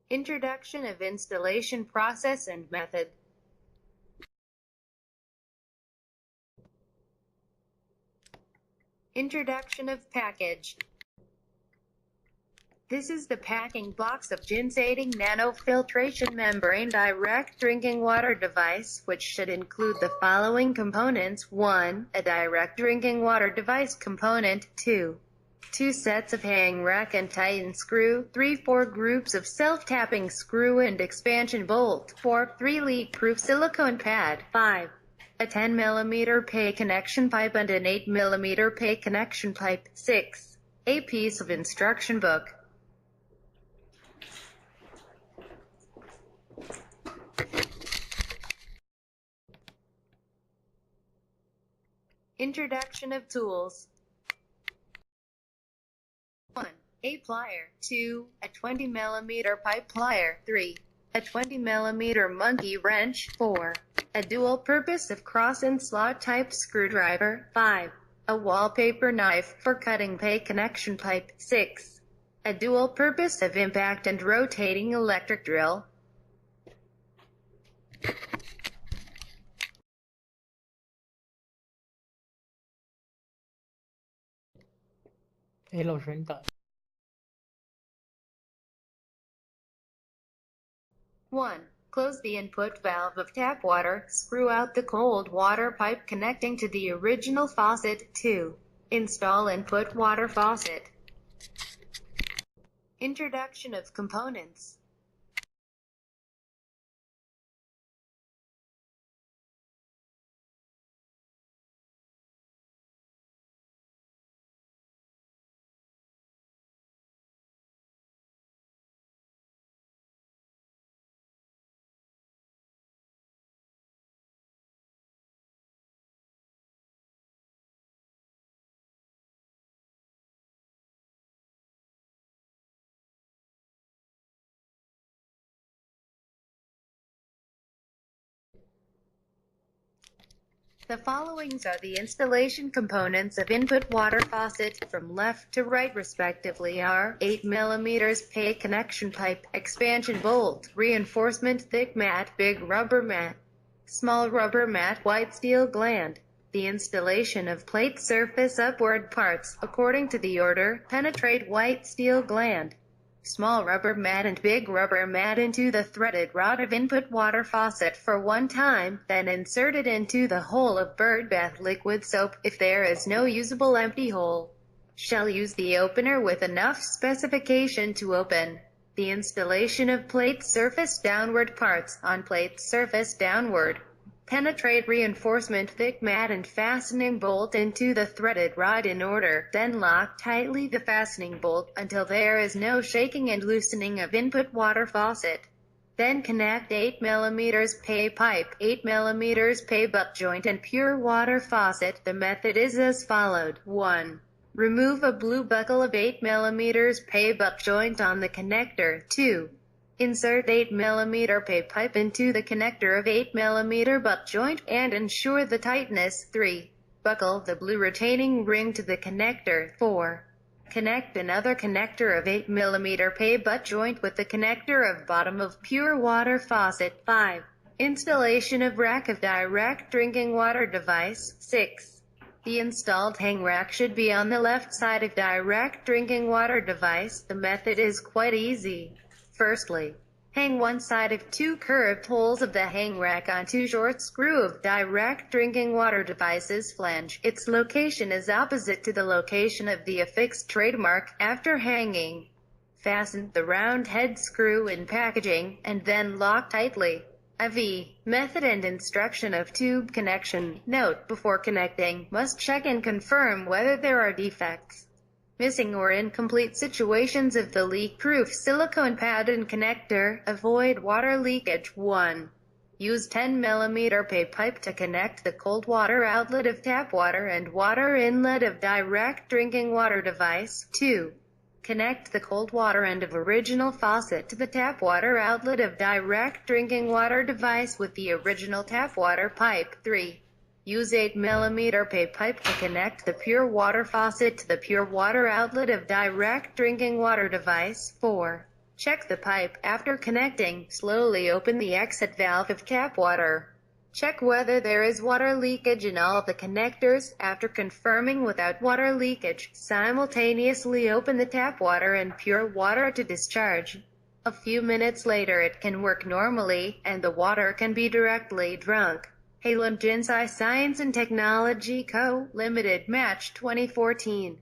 Introduction of installation process and method. Introduction of package. This is the packing box of zinc nanofiltration membrane direct drinking water device, which should include the following components. 1. A direct drinking water device component. 2. 2 sets of hang rack and tighten screw. 3. 4 groups of self-tapping screw and expansion bolt. 4. 3 leak-proof silicone pad. 5. A 10 mm pay connection pipe and an 8 mm pay connection pipe. 6. A piece of instruction book. Introduction of tools. 1. A plier. 2. A 20 mm pipe plier. 3. A 20 mm monkey wrench. 4. A dual-purpose of cross and slot type screwdriver. 5. A wallpaper knife for cutting pay connection pipe. 6. A dual-purpose of impact and rotating electric drill.老师，你等。 1. Close the input valve of tap water. Screw out the cold water pipe connecting to the original faucet. 2. Install input water faucet. Introduction of components. The following are the installation components of input water faucet, from left to right respectively are 8 mm pay connection pipe, expansion bolt, reinforcement thick mat, big rubber mat, small rubber mat, white steel gland. The installation of plate surface upward parts, according to the order, penetrate white steel gland, small rubber mat and big rubber mat into the threaded rod of input water faucet for one time, then insert it into the hole of bird bath liquid soap. If there is no usable empty hole, shall use the opener with enough specification to open. The installation of plate surface downward parts, on plate surface downward, penetrate reinforcement thick mat and fastening bolt into the threaded rod in order, then lock tightly the fastening bolt until there is no shaking and loosening of input water faucet. Then connect 8 mm pay pipe, 8 mm pay butt joint and pure water faucet. The method is as followed. 1. Remove a blue buckle of 8 mm pay butt joint on the connector. 2. Insert 8 mm pay pipe into the connector of 8 mm butt joint, and ensure the tightness. 3. Buckle the blue retaining ring to the connector. 4. Connect another connector of 8 mm pay butt joint with the connector of bottom of pure water faucet. 5. Installation of rack of direct drinking water device. 6. The installed hang rack should be on the left side of direct drinking water device. The method is quite easy. Firstly, hang one side of 2 curved holes of the hang rack onto short screw of direct drinking water device's flange. Its location is opposite to the location of the affixed trademark. After hanging, fasten the round head screw in packaging, and then lock tightly. IV. Method and instruction of tube connection. Note: before connecting, must check and confirm whether there are defects, missing or incomplete situations of the leak-proof silicone pad and connector. Avoid water leakage. 1. Use 10 mm pay pipe to connect the cold water outlet of tap water and water inlet of direct drinking water device. 2. Connect the cold water end of original faucet to the tap water outlet of direct drinking water device with the original tap water pipe. 3. Use 8 mm pay pipe to connect the pure water faucet to the pure water outlet of direct drinking water device. 4. Check the pipe. After connecting, slowly open the exit valve of tap water. Check whether there is water leakage in all the connectors. After confirming without water leakage, simultaneously open the tap water and pure water to discharge. A few minutes later it can work normally, and the water can be directly drunk. Halon Jinsai Science and Technology Co., Limited, Match 2014.